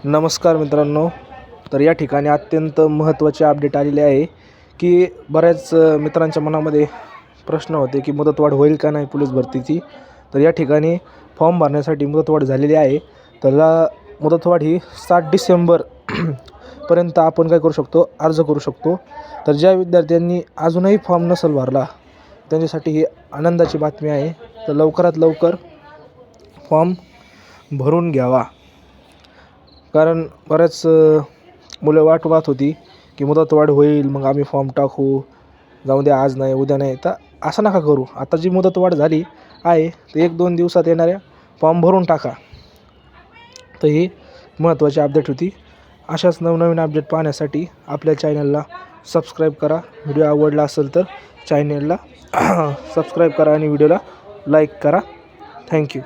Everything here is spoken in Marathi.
नमस्कार मित्रांनो. तर या ठिकाणी अत्यंत महत्त्वाचे अपडेट आलेले आहे की बऱ्याच मित्रांच्या मनामध्ये प्रश्न होते की मुदतवाढ होईल का नाही पोलीस भरतीची. तर या ठिकाणी फॉर्म भरण्यासाठी मुदतवाढ झालेली आहे. तर मुदतवाढ ही 7 डिसेंबर पर्यंत आपण काय करू शकतो, अर्ज करू शकतो. तर ज्या विद्यार्थ्यांनी अजूनही फॉर्म नसेल भरला त्यांच्यासाठी ही आनंदाची बातमी आहे. तर लवकरात लवकर फॉर्म भरून घ्यावा. कारण बऱ्याच मुलं वाट पाहत होती की मुदतवाढ होईल मग आम्ही फॉर्म टाकू, जाऊ द्या आज नाही उद्या नाही. तर असं नका करू. आता जी मुदतवाढ झाली आहे तर 1-2 दिवसात येणाऱ्या फॉर्म भरून टाका. तर ही महत्त्वाची अपडेट होती. अशाच नवनवीन अपडेट पाहण्यासाठी आपल्या चॅनलला सबस्क्राईब करा. व्हिडिओ आवडला असेल तर चॅनलला सबस्क्राईब करा आणि व्हिडिओला लाईक करा. थँक्यू.